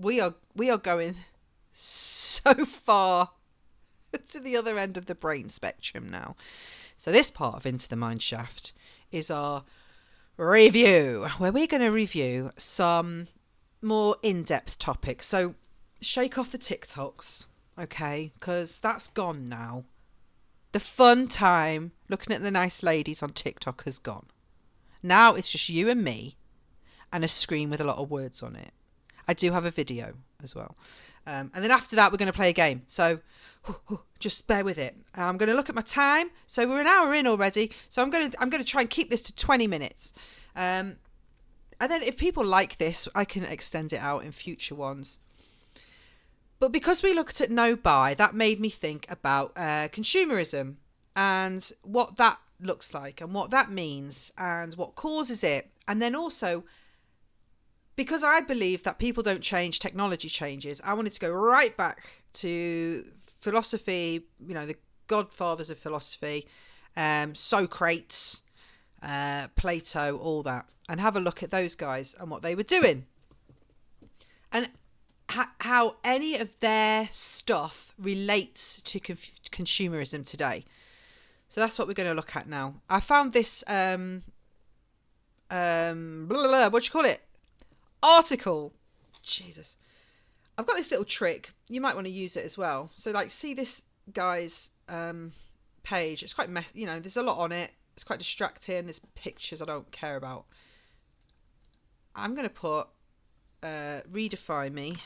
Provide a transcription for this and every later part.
we are going so far to the other end of the brain spectrum now. So this part of Into the Mind Shaft is our review, where we're going to review some more in-depth topics. So shake off the TikToks, okay? Because that's gone now. The fun time looking at the nice ladies on TikTok has gone. Now it's just you and me and a screen with a lot of words on it. I do have a video as well. And then after that, we're going to play a game. So just bear with it. I'm going to look at my time. So we're an hour in already. So I'm going to try and keep this to 20 minutes. And then if people like this, I can extend it out in future ones. But because we looked at nobuy, that made me think about consumerism and what that looks like and what that means and what causes it. And then also, because I believe that people don't change, technology changes, I wanted to go right back to philosophy, the godfathers of philosophy, Socrates, Plato, all that, and have a look at those guys and what they were doing. And how any of their stuff relates to consumerism today. So that's what we're going to look at now. I found this what do you call it? Article. Jesus. I've got this little trick. You might want to use it as well. So see this guy's page. It's quite there's a lot on it. It's quite distracting. There's pictures I don't care about. I'm going to put readify.me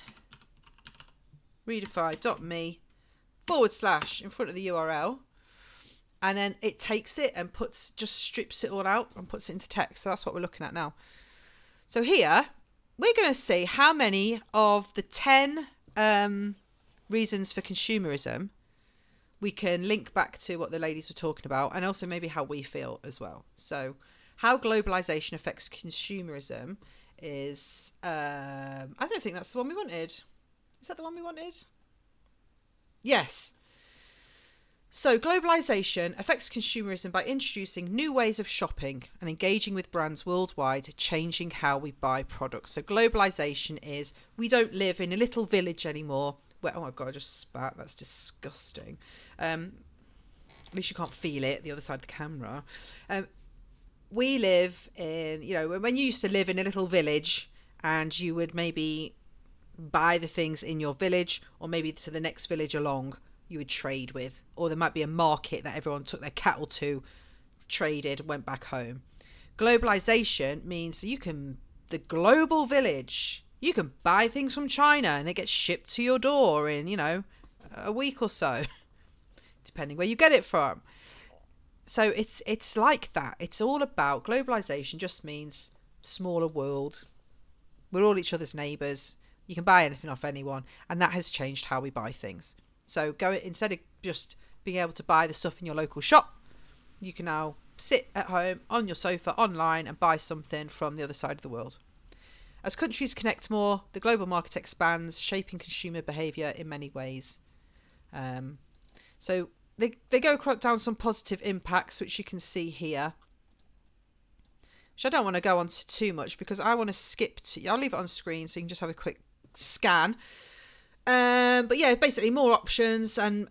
// in front of the URL, and then it takes it and just strips it all out and puts it into text. So that's what we're looking at now. So here we're going to see how many of the 10 reasons for consumerism we can link back to what the ladies were talking about, and also maybe how we feel as well. So how globalization affects consumerism is I don't think that's the one we wanted. Is that the one we wanted? Yes. So globalization affects consumerism by introducing new ways of shopping and engaging with brands worldwide, changing how we buy products. So globalization is we don't live in a little village anymore where, oh my God, I just spat. That's disgusting. At least you can't feel it, the other side of the camera. We live in, when you used to live in a little village and you would maybe buy the things in your village, or maybe to the next village along you would trade with, or there might be a market that everyone took their cattle to, traded, went back home. Globalization means the global village, you can buy things from China and they get shipped to your door in, a week or so, depending where you get it from. So it's like that. It's all about globalization. Just means smaller world. We're all each other's neighbours. You can buy anything off anyone, and that has changed how we buy things. So instead of just being able to buy the stuff in your local shop, you can now sit at home on your sofa online and buy something from the other side of the world. As countries connect more, the global market expands, shaping consumer behaviour in many ways. So they go down some positive impacts, which you can see here, which I don't want to go on to too much because I want to skip to. I'll leave it on screen so you can just have a quick scan. But yeah, basically more options and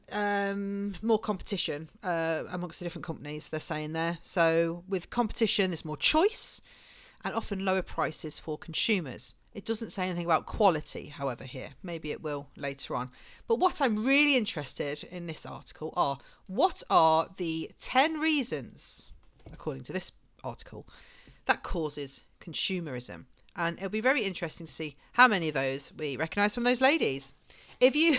more competition amongst the different companies, they're saying there. So with competition, there's more choice and often lower prices for consumers. It doesn't say anything about quality, however, here. Maybe it will later on. But what I'm really interested in this article are, what are the 10 reasons, according to this article, that causes consumerism? And it'll be very interesting to see how many of those we recognise from those ladies. If you...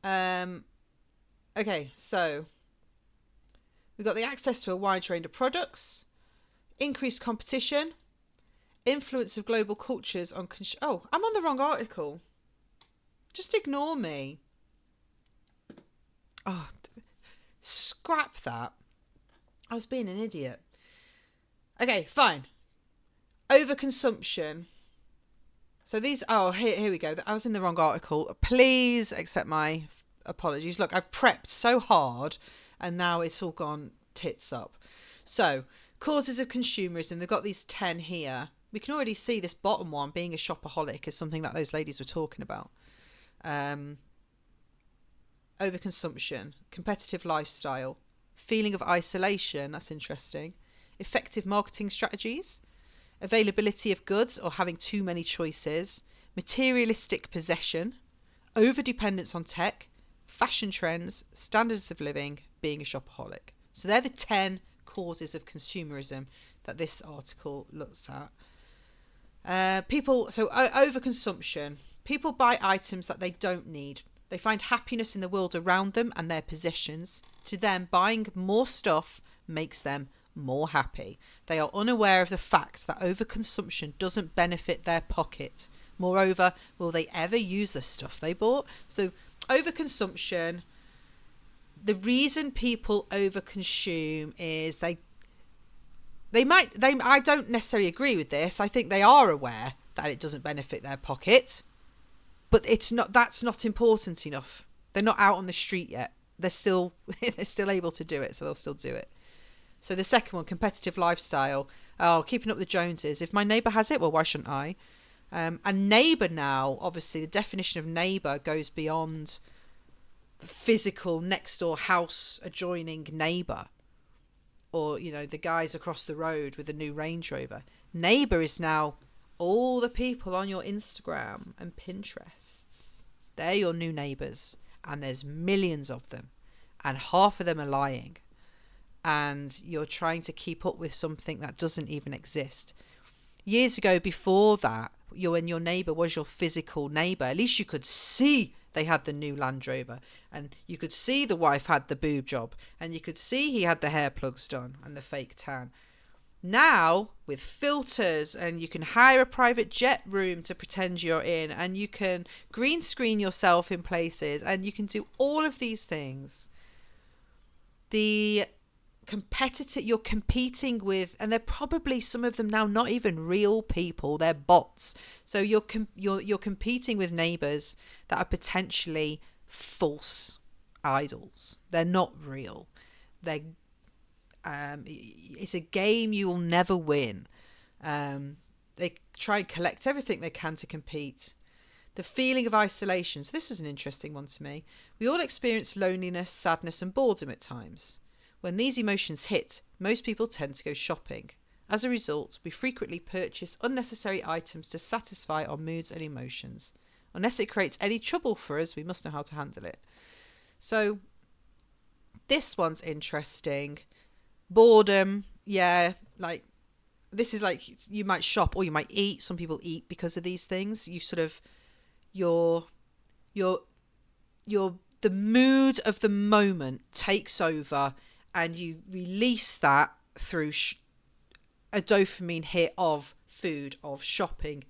okay, so we've got the access to a wide range of products, increased competition, influence of global cultures on... Oh, I'm on the wrong article. Just ignore me. Oh, scrap that. I was being an idiot. Okay, fine. Overconsumption. So these... Oh, here we go. I was in the wrong article. Please accept my apologies. Look, I've prepped so hard and now it's all gone tits up. So, causes of consumerism. They've got these 10 here. we can already see this bottom one, being a shopaholic, is something that those ladies were talking about. Overconsumption, competitive lifestyle, feeling of isolation, that's interesting, effective marketing strategies, availability of goods or having too many choices, materialistic possession, overdependence on tech, fashion trends, standards of living, being a shopaholic. So they're the 10 causes of consumerism that this article looks at. Overconsumption. People buy items that they don't need. They find happiness in the world around them and their possessions. To them, buying more stuff makes them more happy. They are unaware of the fact that overconsumption doesn't benefit their pocket. Moreover, will they ever use the stuff they bought? So overconsumption, the reason people overconsume is I don't necessarily agree with this. I think they are aware that it doesn't benefit their pocket, but that's not important enough. They're not out on the street yet. They're still able to do it, so they'll still do it. So the second one, competitive lifestyle. Oh, keeping up with the Joneses. If my neighbour has it, well, why shouldn't I? And neighbour now, obviously, the definition of neighbour goes beyond the physical next door house adjoining neighbour, or the guys across the road with a new Range Rover. Neighbour is now all the people on your Instagram and Pinterests. They're your new neighbours, and there's millions of them, and half of them are lying, and you're trying to keep up with something that doesn't even exist. Years ago, before that, when your neighbour was your physical neighbour, at least you could see they had the new Land Rover, and you could see the wife had the boob job, and you could see he had the hair plugs done and the fake tan. Now, with filters, and you can hire a private jet room to pretend you're in, and you can green screen yourself in places, and you can do all of these things. The competitor you're competing with, and they're probably, some of them now, not even real people, they're bots. So you're competing with neighbours that are potentially false idols. They're not real. It's a game you will never win. They try and collect everything they can to compete. The feeling of isolation. So this was an interesting one to me. We all experience loneliness, sadness and boredom at times. When these emotions hit, most people tend to go shopping. As a result, we frequently purchase unnecessary items to satisfy our moods and emotions. Unless it creates any trouble for us, we must know how to handle it. So this one's interesting. Boredom, yeah, like this is like, you might shop or you might eat. Some people eat because of these things. You sort of, the mood of the moment takes over, and you release that through a dopamine hit of food, of shopping.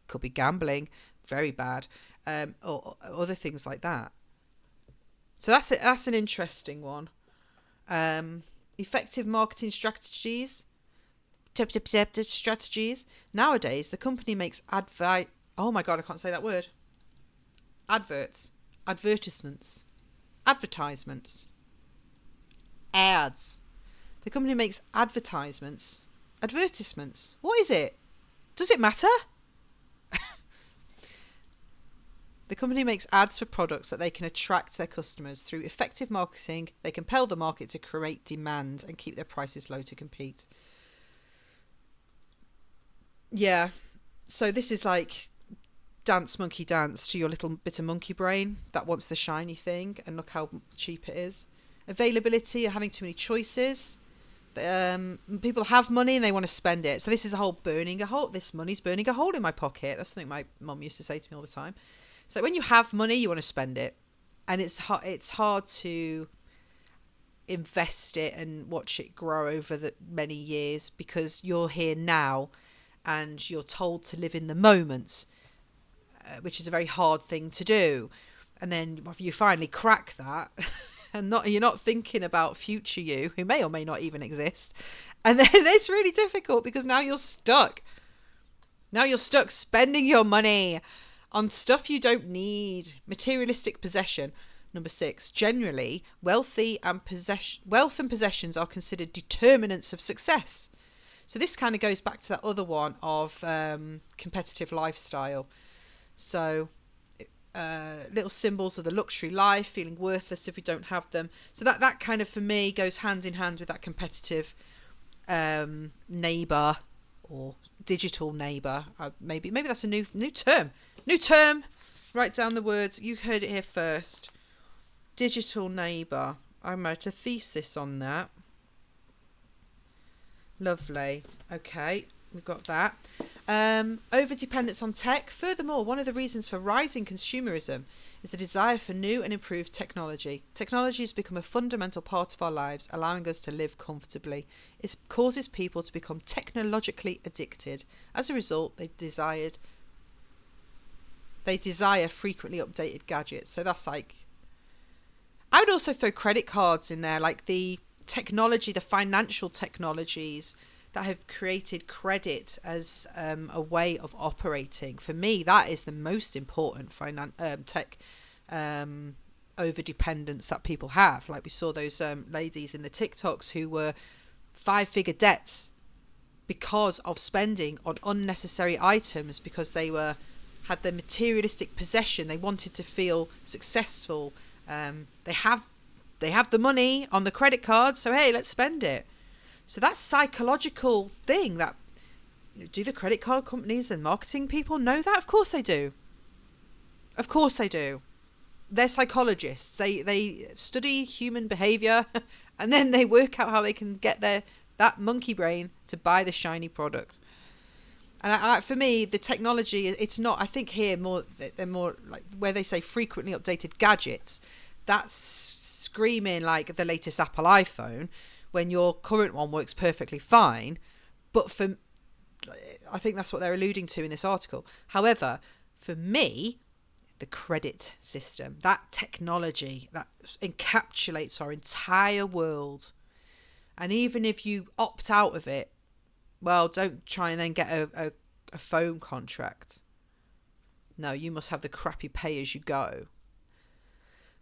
Could be gambling, very bad, or other things like that. So that's it. That's an interesting one. Effective marketing strategies. Nowadays, the company makes oh my God, I can't say that word. Advertisements. Ads. The company makes advertisements. What is it? Does it matter? The company makes ads for products that they can attract their customers. Through effective marketing, they compel the market to create demand and keep their prices low to compete. Yeah. So this is like dance monkey dance to your little bit of monkey brain that wants the shiny thing, and look how cheap it is. Availability, or having too many choices. People have money and they want to spend it. So this is the whole burning a hole. This money's burning a hole in my pocket. That's something my mum used to say to me all the time. So when you have money, you want to spend it, and it's hard to invest it and watch it grow over the many years, because you're here now and you're told to live in the moment, which is a very hard thing to do. And then you finally crack that and you're not thinking about future you, who may or may not even exist. And then it's really difficult, because now you're stuck. Now you're stuck spending your money on stuff you don't need. Materialistic possession. Number 6. Generally, wealth and possessions are considered determinants of success. So this kind of goes back to that other one of competitive lifestyle. So little symbols of the luxury life, feeling worthless if we don't have them. So that kind of, for me, goes hand in hand with that competitive neighbour or digital neighbour. Maybe that's a new term. New term. Write down the words. You heard it here first. Digital neighbour. I wrote a thesis on that. Lovely. Okay, we've got that. Over-dependence on tech. Furthermore, one of the reasons for rising consumerism is the desire for new and improved technology. Technology has become a fundamental part of our lives, allowing us to live comfortably. It causes people to become technologically addicted. As a result, they desire frequently updated gadgets. So that's like, I would also throw credit cards in there, like the technology, the financial technologies that have created credit as a way of operating. For me, that is the most important tech over dependence that people have. Like we saw those ladies in the TikToks who were 5-figure debts because of spending on unnecessary items, because they had the materialistic possession. They wanted to feel successful. They have the money on the credit card, so hey, let's spend it. So that psychological thing, that, do the credit card companies and marketing people know that? Of course they do. Of course they do. They're psychologists. They study human behavior and then they work out how they can get that monkey brain to buy the shiny product. And for me, the technology, it's not, I think here they're more like where they say frequently updated gadgets. That's screaming like the latest Apple iPhone, when your current one works perfectly fine. But I think that's what they're alluding to in this article. However, for me, the credit system, that technology that encapsulates our entire world. And even if you opt out of it, well, don't try and then get a phone contract. No, you must have the crappy pay as you go.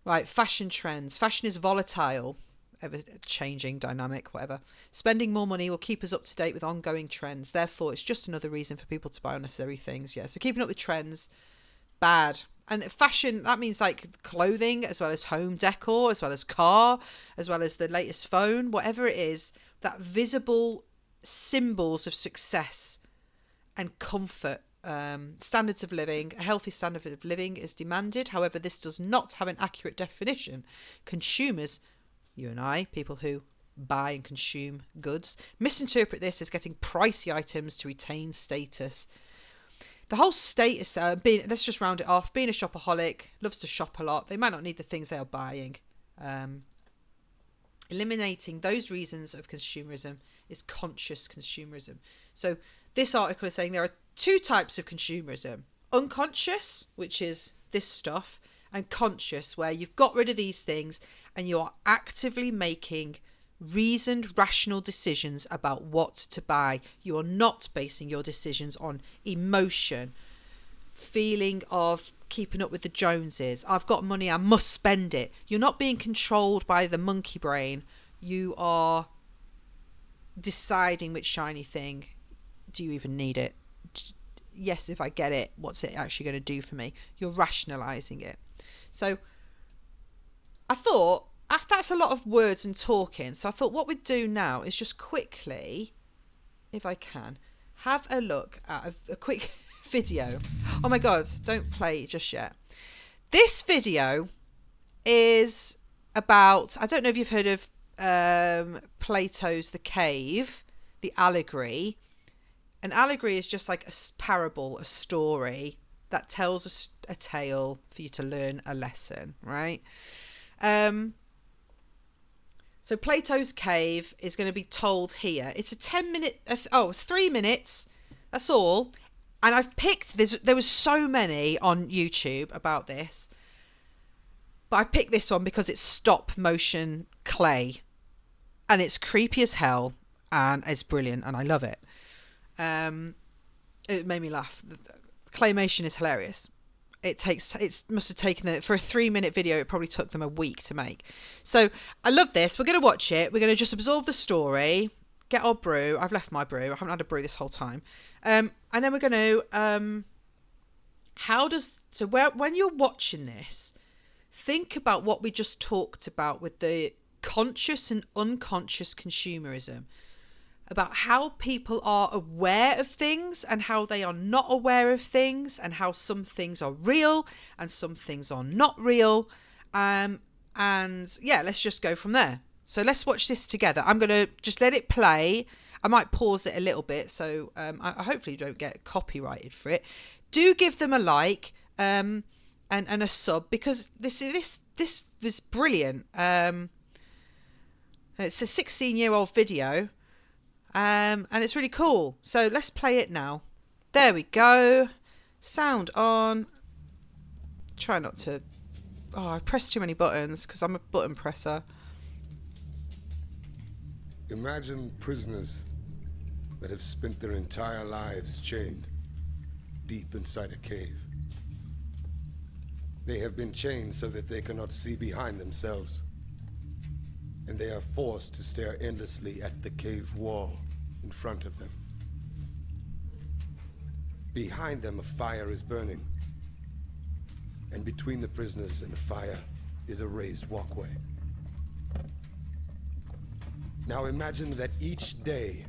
Right, fashion trends. Fashion is volatile, ever-changing, dynamic, whatever. Spending more money will keep us up to date with ongoing trends. Therefore, it's just another reason for people to buy unnecessary things. Yeah, so keeping up with trends, bad. And fashion, that means like clothing, as well as home decor, as well as car, as well as the latest phone, whatever it is, that visible symbols of success and comfort. Standards of living. A healthy standard of living is demanded. However, this does not have an accurate definition. Consumers, you and I, people who buy and consume goods, misinterpret this as getting pricey items to retain status. The whole status, let's just round it off. Being a shopaholic, loves to shop a lot. They might not need the things they are buying. Eliminating those reasons of consumerism is conscious consumerism. So this article is saying there are two types of consumerism. Unconscious, which is this stuff, and conscious, where you've got rid of these things and you are actively making reasoned, rational decisions about what to buy. You are not basing your decisions on emotion, feeling of keeping up with the Joneses. I've got money, I must spend it. You're not being controlled by the monkey brain. You are deciding which shiny thing. Do you even need it? Yes, if I get it, what's it actually going to do for me? You're rationalizing it. So I thought, that's a lot of words and talking. So I thought what we'd do now is just quickly, if I can, have a look at a quick video. Oh my God, don't play just yet. This video is about, I don't know if you've heard of Plato's The Cave, the allegory. An allegory is just like a parable, a story that tells a tale for you to learn a lesson, right? So Plato's Cave is going to be told here. It's a 3 minutes. That's all. And I've picked, there was so many on YouTube about this, but I picked this one because it's stop motion clay and it's creepy as hell and it's brilliant and I love it. It made me laugh. Clay-mation is hilarious. It must have taken it for a 3-minute video. It probably took them a week to make. So I love this. We're going to watch it. We're going to just absorb the story. get our brew. I've left my brew. I haven't had a brew this whole time. And then we're going to, when you're watching this, think about what we just talked about with the conscious and unconscious consumerism, about how people are aware of things and how they are not aware of things, and how some things are real and some things are not real. And yeah, let's just go from there. So let's watch this together. I'm going to just let it play. I might pause it a little bit, so I hopefully don't get copyrighted for it. Do give them a like and a sub, because this was brilliant. It's a 16-year-old video, and it's really cool. So let's play it now. There we go. Sound on. Try not to... Oh, I pressed too many buttons because I'm a button presser. Imagine prisoners that have spent their entire lives chained deep inside a cave. They have been chained so that they cannot see behind themselves, and they are forced to stare endlessly at the cave wall in front of them. Behind them, a fire is burning, and between the prisoners and the fire is a raised walkway. Now imagine that each day,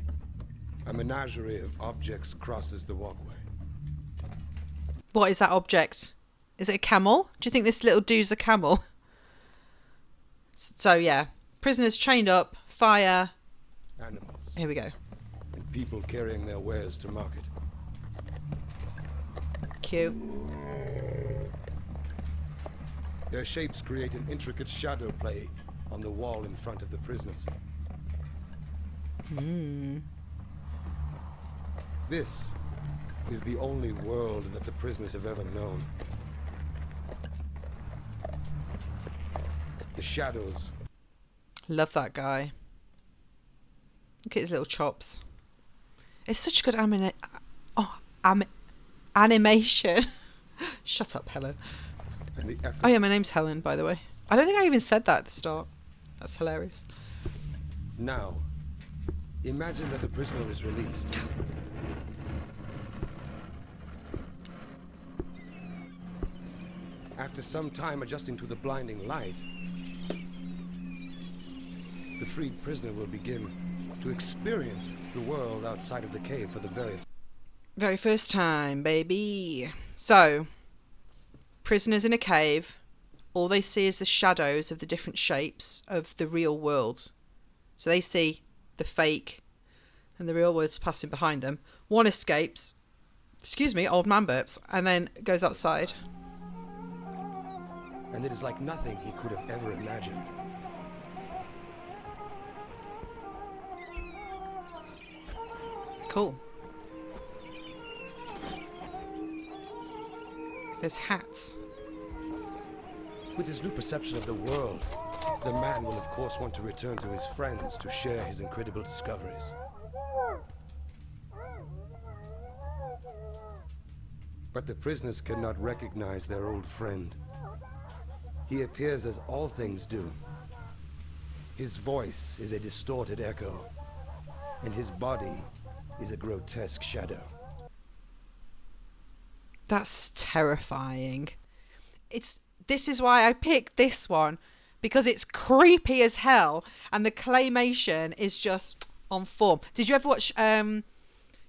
a menagerie of objects crosses the walkway. What is that object? Is it a camel? Do you think this little dude's a camel? So yeah, prisoners chained up, fire. Animals. Here we go. And people carrying their wares to market. Cute. Their shapes create an intricate shadow play on the wall in front of the prisoners. This is the only world that the prisoners have ever known. The shadows. Love that guy. Look at his little chops. It's such a good animation. Shut up, Helen. Oh yeah, my name's Helen, by the way. I don't think I even said that at the start. That's hilarious. Now, imagine that the prisoner is released. After some time adjusting to the blinding light, the freed prisoner will begin to experience the world outside of the cave for the very first time, baby. So, prisoners in a cave, all they see is the shadows of the different shapes of the real world. So they see the fake and the real world's passing behind them. One escapes, old man burps, and then goes outside. And it is like nothing he could have ever imagined. Cool. There's hats. With his new perception of the world, the man will of course want to return to his friends to share his incredible discoveries. But the prisoners cannot recognize their old friend. He appears as all things do. His voice is a distorted echo, and his body is a grotesque shadow. That's terrifying. This is why I picked this one, because it's creepy as hell, and the claymation is just on form. Did you ever watch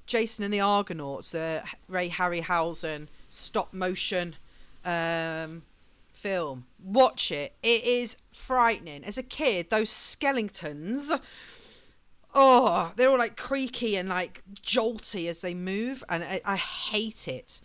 Jason and the Argonauts, the Ray Harryhausen stop motion film? Watch it. It is frightening. As a kid, those skeletons, oh, they're all like creaky and like jolty as they move, and I hate it.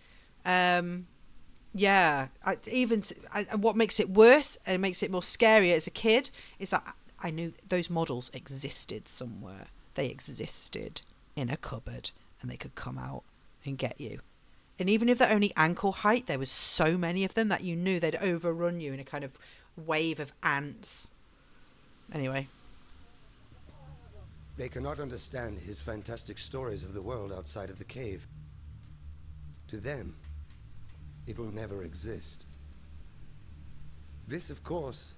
Yeah, and what makes it worse and makes it more scary as a kid is that I knew those models existed somewhere. They existed in a cupboard, and they could come out and get you. And even if they're only ankle height, there was so many of them that you knew they'd overrun you in a kind of wave of ants. Anyway. They cannot understand his fantastic stories of the world outside of the cave. To them, it will never exist. This, of course,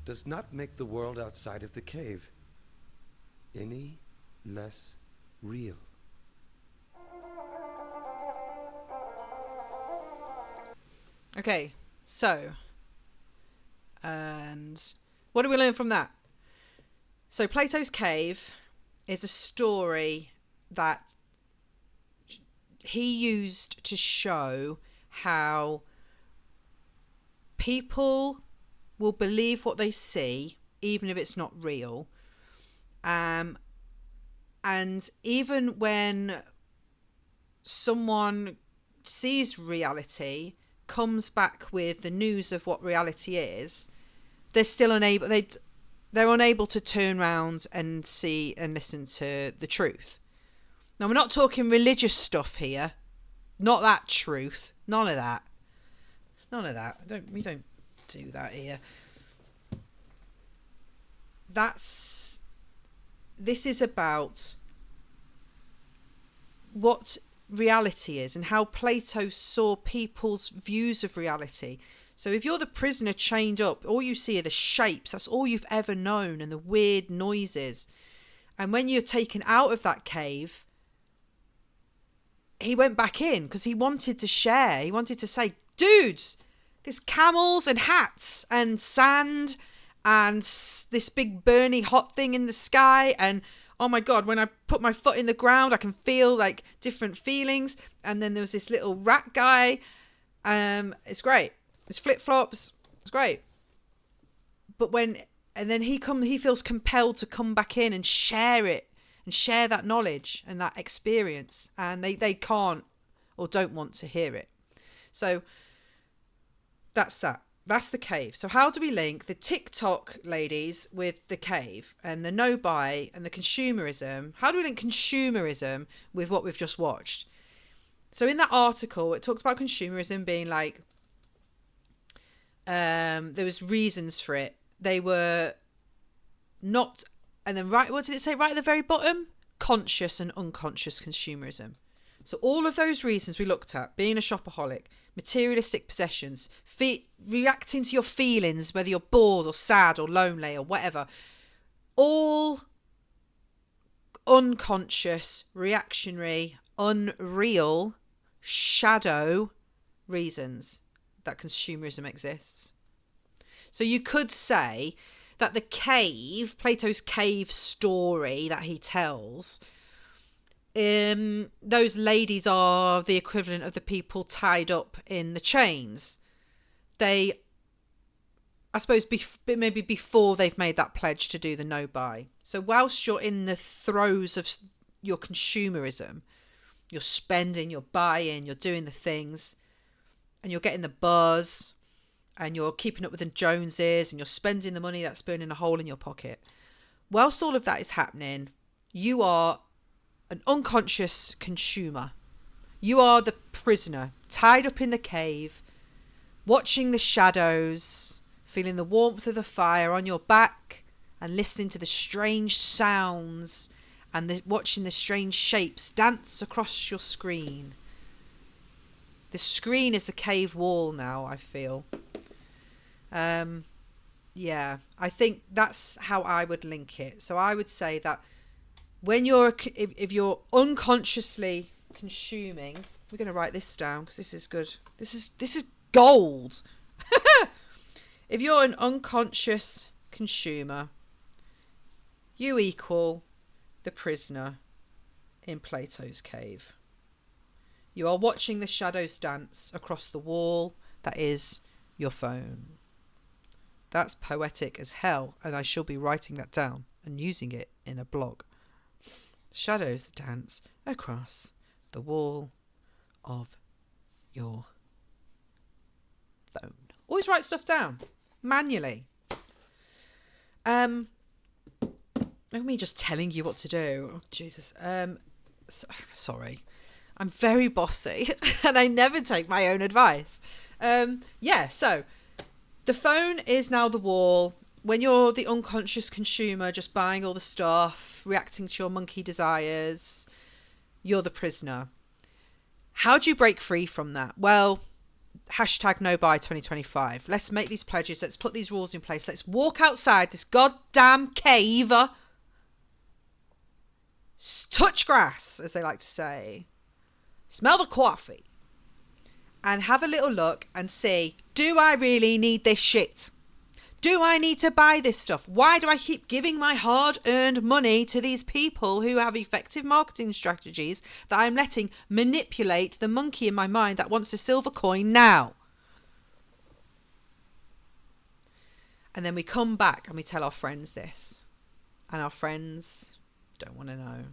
does not make the world outside of the cave any less real. Okay, so, and what do we learn from that? So Plato's Cave is a story that he used to show how people will believe what they see, even if it's not real. And even when someone sees reality, comes back with the news of what reality is, they're still unable. They're unable to turn around and see and listen to the truth. Now, we're not talking religious stuff here. Not that truth. None of that. None of that. We don't do that here. This is about what reality is and how Plato saw people's views of reality. So if you're the prisoner chained up, all you see are the shapes. That's all you've ever known, and the weird noises. And when you're taken out of that cave, he went back in because he wanted to share. He wanted to say, dudes, there's camels and hats and sand and this big burning hot thing in the sky. And oh my God, when I put my foot in the ground, I can feel like different feelings. And then there was this little rat guy. It's great. It's flip-flops. It's great. But then he feels compelled to come back in and share it and share that knowledge and that experience. And they can't or don't want to hear it. So that's that. That's the cave. So how do we link the TikTok ladies with the cave and the no-buy and the consumerism? How do we link consumerism with what we've just watched? So in that article, it talks about consumerism being like, there was reasons for it. They were not, and then what did it say right at the very bottom? Conscious and unconscious consumerism. So all of those reasons we looked at, being a shopaholic, materialistic possessions, reacting to your feelings, whether you're bored or sad or lonely or whatever, all unconscious, reactionary, unreal, shadow reasons that consumerism exists. So you could say that the cave, Plato's cave story that he tells, those ladies are the equivalent of the people tied up in the chains. They, I suppose, maybe before they've made that pledge to do the no-buy. So whilst you're in the throes of your consumerism, you're spending, you're buying, you're doing the things, and you're getting the buzz, and you're keeping up with the Joneses, and you're spending the money that's burning a hole in your pocket. Whilst all of that is happening, you are an unconscious consumer. You are the prisoner, tied up in the cave, watching the shadows, feeling the warmth of the fire on your back, and listening to the strange sounds, and watching the strange shapes dance across your screen. The screen is the cave wall now, I feel. Yeah, I think that's how I would link it. So I would say that when if you're unconsciously consuming, we're going to write this down because this is good. This is gold. If you're an unconscious consumer, you equal the prisoner in Plato's cave. You are watching the shadows dance across the wall that is your phone. That's poetic as hell, and I shall be writing that down and using it in a blog. Shadows dance across the wall of your phone. Always write stuff down manually. Look at me just telling you what to do. Oh, Jesus. Sorry. I'm very bossy and I never take my own advice. So the phone is now the wall. When you're the unconscious consumer, just buying all the stuff, reacting to your monkey desires, you're the prisoner. How do you break free from that? Well, #NoBuy2025. Let's make these pledges. Let's put these rules in place. Let's walk outside this goddamn cave touch grass, as they like to say, smell the coffee, and have a little look and see, do I really need this shit? Do I need to buy this stuff? Why do I keep giving my hard-earned money to these people who have effective marketing strategies that I'm letting manipulate the monkey in my mind that wants a silver coin now? And then we come back and we tell our friends this. And our friends don't want to know.